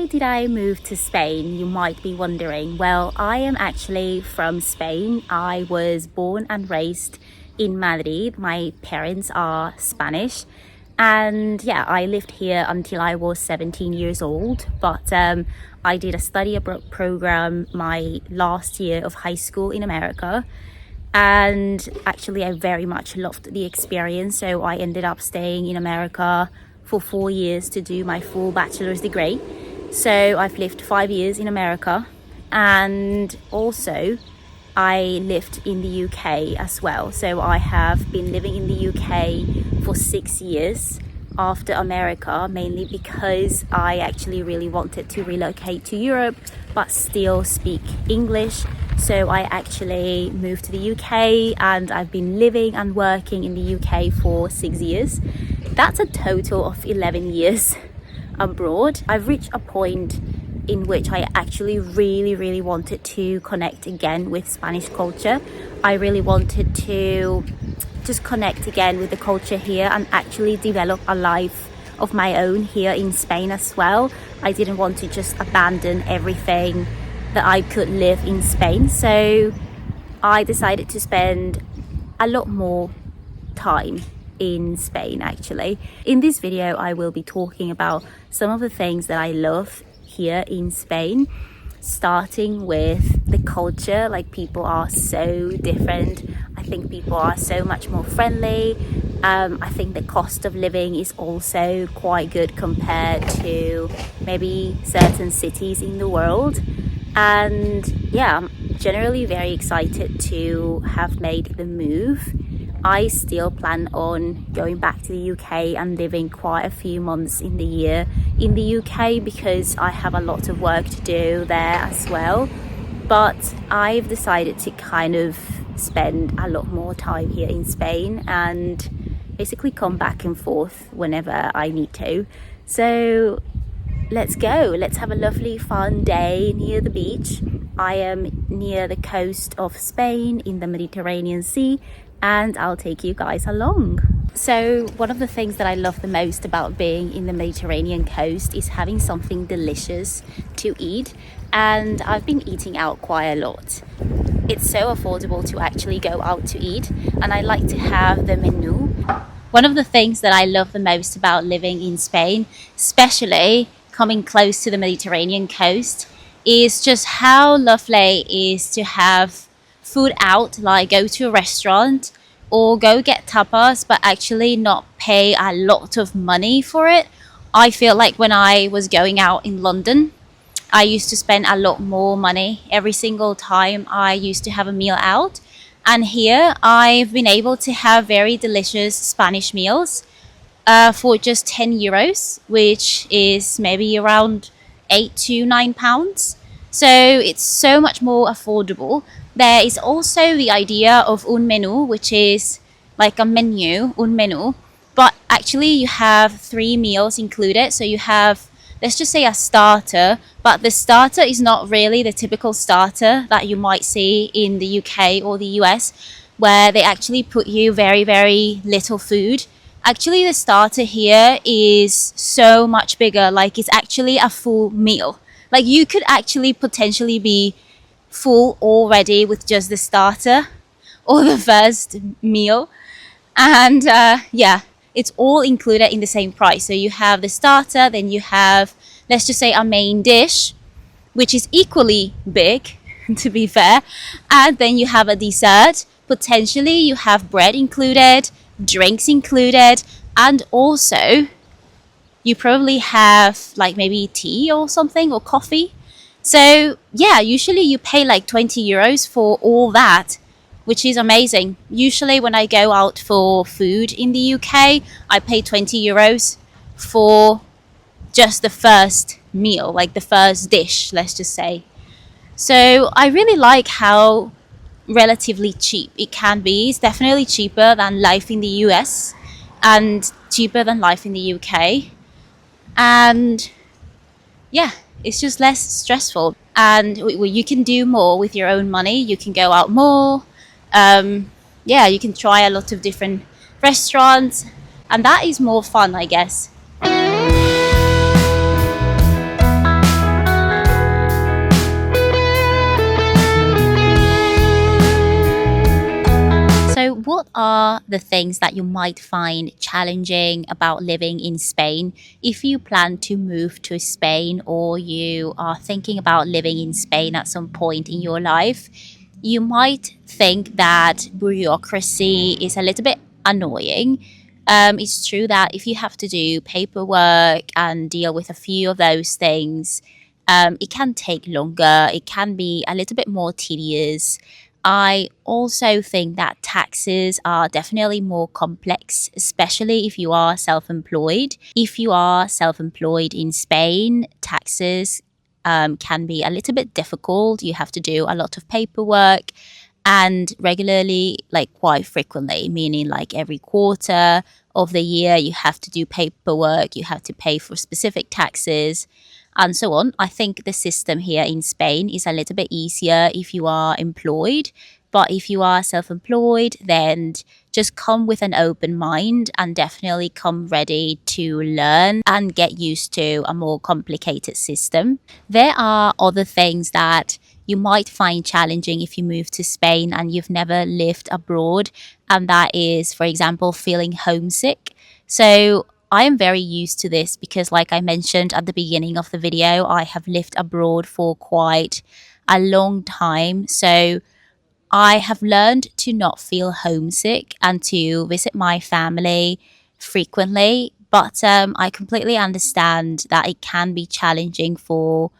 why did I move to Spain? You might be wondering. Well, I am actually from Spain. I was born and raised in Madrid. My parents are Spanish. And yeah, I lived here until I was 17 years old. But I did a study abroad program my last year of high school in America. And actually, I very much loved the experience. So I ended up staying in America for 4 years to do my full bachelor's degree. So I've lived 5 years in America, and also I lived in the UK as well. So I have been living in the UK for 6 years after America, mainly because I actually really wanted to relocate to Europe but still speak English. So I actually moved to the UK, and I've been living and working in the UK for 6 years. That's a total of 11 years abroad. I've reached a point in which I actually really wanted to connect again with Spanish culture. I really wanted to just connect again with the culture here and actually develop a life of my own here in Spain as well. I didn't want to just abandon everything that I could live in Spain. So I decided to spend a lot more time in Spain actually. In this video, I will be talking about some of the things that I love here in Spain, starting with the culture. Like, people are so different. I think people are so much more friendly. I think the cost of living is also quite good compared to maybe certain cities in the world. And yeah, I'm generally very excited to have made the move. I still plan on going back to the UK and living quite a few months in the year in the UK because I have a lot of work to do there as well. But I've decided to kind of spend a lot more time here in Spain and basically come back and forth whenever I need to. So let's go. Let's have a lovely fun day near the beach. I am near the coast of Spain in the Mediterranean Sea, and I'll take you guys along. So one of the things that I love the most about being in the Mediterranean coast is having something delicious to eat, and I've been eating out quite a lot. It's so affordable to actually go out to eat, and I like to have the menu. One of the things that I love the most about living in Spain, especially coming close to the Mediterranean coast, is just how lovely it is to have food out, like go to a restaurant or go get tapas, but actually not pay a lot of money for it. I feel like when I was going out in London, I used to spend a lot more money every single time I used to have a meal out. And here I've been able to have very delicious Spanish meals for just 10 euros, which is maybe around £8 to £9. So it's so much more affordable. There is also the idea of un menú, which is like a menu, un menú, but actually you have 3 meals included. So you have, let's just say, a starter, but the starter is not really the typical starter that you might see in the UK or the US, where they actually put you very little food. Actually, the starter here is so much bigger. Like, it's actually a full meal. Like, you could actually potentially be full already with just the starter or the first meal. And yeah, it's all included in the same price. So you have the starter, then you have, let's just say, a main dish, which is equally big, to be fair. And then you have a dessert. Potentially you have bread included, drinks included, and also you probably have like maybe tea or something, or coffee. So yeah, usually you pay like 20 euros for all that, which is amazing. Usually when I go out for food in the UK, I pay 20 euros for just the first meal, like the first dish, let's just say. So I really like how relatively cheap it can be. It's definitely cheaper than life in the US and cheaper than life in the UK. And yeah, it's just less stressful, and you can do more with your own money. You can go out more. Yeah, you can try a lot of different restaurants, and that is more fun, I guess. what are the things that you might find challenging about living in Spain if you plan to move to Spain or you are thinking about living in Spain at some point in your life? You might think that bureaucracy is a little bit annoying. It's true that if you have to do paperwork and deal with a few of those things, it can take longer. It can be a little bit more tedious. I also think that taxes are definitely more complex, especially if you are self employed. If you are self employed in Spain, taxes can be a little bit difficult. You have to do a lot of paperwork and regularly, like quite frequently, meaning like every quarter of the year, you have to do paperwork, you have to pay for specific taxes and so on. I think the system here in Spain is a little bit easier if you are employed. But if you are self employed, then just come with an open mind and definitely come ready to learn and get used to a more complicated system. There are other things that you might find challenging if you move to Spain and you've never lived abroad, and that is, for example, feeling homesick. So I am very used to this because, like I mentioned at the beginning of the video, I have lived abroad for quite a long time. So I have learned to not feel homesick and to visit my family frequently. But I completely understand that it can be challenging for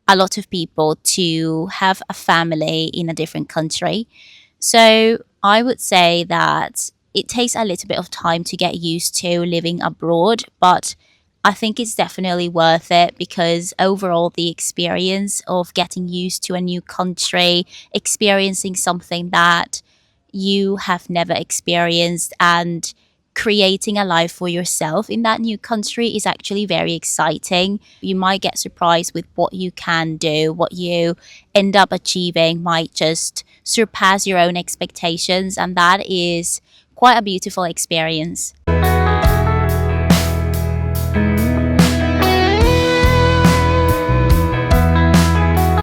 a lot of people to have a family in a different country. So I would say that it takes a little bit of time to get used to living abroad, but I think it's definitely worth it because overall, the experience of getting used to a new country, experiencing something that you have never experienced, and creating a life for yourself in that new country is actually very exciting. You might get surprised with what you can do, what you end up achieving might just surpass your own expectations, and that is quite a beautiful experience.